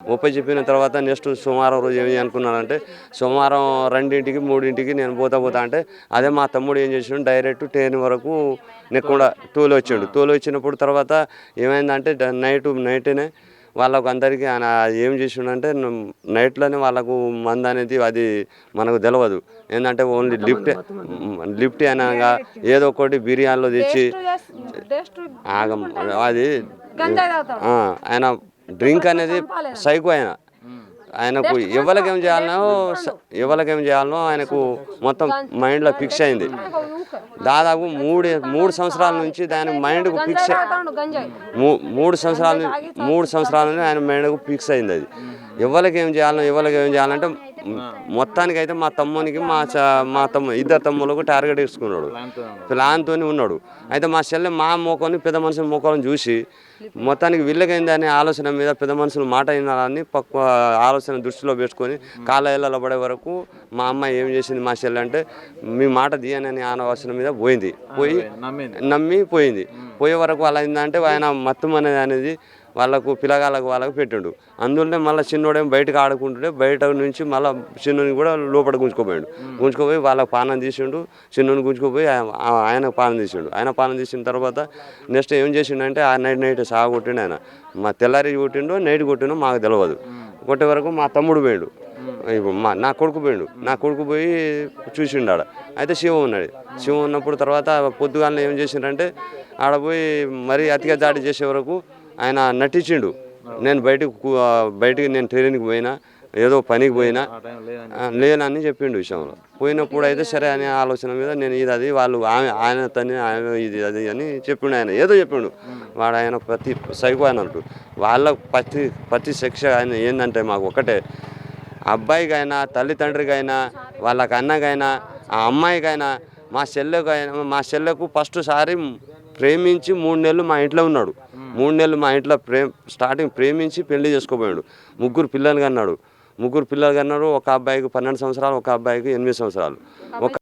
చెప్పిన తర్వాత నెక్స్ట్ సోమవారం రోజు ఏమి అనుకున్నానంటే సోమవారం 2ంటికి 3ంటికి నేను పోతా అంటే అదే మా తమ్ముడు ఏం చేసాడు డైరెక్ట్ 10 వరకు నెక్కకుండా తోలు వచ్చినప్పుడు తర్వాత ఏమైందంటే నైట్నే వాళ్ళకు అందరికీ ఆయన ఏం చేసిండంటే నైట్లోనే వాళ్ళకు మందు అనేది అది మనకు తెలియదు ఏంటంటే ఓన్లీ లిఫ్ట్ అనగా ఏదో ఒకటి బిర్యానీలో తెచ్చి అది ఆయన డ్రింక్ అనేది సైకో ఆయనకు ఎవరికేం చేయాలనో ఆయనకు మొత్తం మైండ్లో ఫిక్స్ అయింది. దాదాపు మూడు సంవత్సరాల నుంచి దాని మైండ్కు ఫిక్స్ 3 సంవత్సరాల నుంచి ఆయన మైండ్కు ఫిక్స్ అయింది. అది ఎవరికేం చేయాలంటే మొత్తానికి అయితే మా తమ్మునికి మా ఇద్దరు తమ్ములకు టార్గెట్ వేసుకున్నాడు, ప్లాన్తో ఉన్నాడు. అయితే మా చెల్లె మా మోకాన్ని పెద్ద మనుషుల మోకాలను చూసి మొత్తానికి వీళ్ళకైంది అనే ఆలోచన మీద పెద్ద మనుషులు మాట వినాలని ఆలోచన దృష్టిలో పెట్టుకొని కాళ్ళ పడే వరకు మా అమ్మాయి ఏం చేసింది మా చెల్లె అంటే మీ మాట తీయనని ఆలోచన మీద పోయి నమ్మి పోయింది. పోయే వరకు అలా అయిందంటే ఆయన మత్తు అనేది వాళ్ళకు వాళ్ళకు పెట్టిండు. అందులోనే మళ్ళీ చిన్నోడేమో బయటకు ఆడుకుంటుంటే బయట నుంచి మళ్ళీ చిన్నని కూడా లోపల గుంజుకోపోయి వాళ్ళకు పానం తీసిండు. చిన్నని గుంజుకోపోయి ఆయన పానం తీసిన తర్వాత నెక్స్ట్ ఏం చేసిండంటే ఆ నైట్ సాగొట్టిండు. ఆయన మా తెల్లారి కొట్టిండో నైట్ కొట్టిండో మాకు తెలియదు. కొట్టే వరకు మా తమ్ముడు పోయిండు, నా కొడుకు పోయి చూసిండు ఆడ. అయితే శివం ఉన్నప్పుడు తర్వాత పొద్దుగాలను ఏం చేసిండంటే ఆడ పోయి మరీ అతిగా దాడి చేసే వరకు ఆయన నటించిండు. నేను బయటికి నేను ట్రైనింగ్కి పోయినా ఏదో పనికి పోయినా లేనని చెప్పిండు విషయంలో. పోయినప్పుడు అయితే సరే అనే ఆలోచన మీద నేను ఇది వాళ్ళు ఆయన ఇది అది అని చెప్పిండు. ఆయన ఏదో చెప్పిండు వాడు. ఆయన ప్రతి సైకో అన్నట్టు వాళ్ళకు ప్రతి శిక్ష ఆయన ఏంటంటే మాకు ఒకటే, అబ్బాయికైనా తల్లిదండ్రికైనా వాళ్ళకి అన్నకైనా ఆ అమ్మాయికైనా మా చెల్లెకు ఫస్ట్ సారి ప్రేమించి 3 నెలలు మా ఇంట్లో ఉన్నాడు. 3 నెలలు మా ఇంట్లో స్టార్టింగ్ ప్రేమించి పెళ్లి చేసుకోపోయాడు. 3 పిల్లలు కన్నాడు. ఒక అబ్బాయికి 12 సంవత్సరాలు, ఒక అబ్బాయికి 8 సంవత్సరాలు. ఒక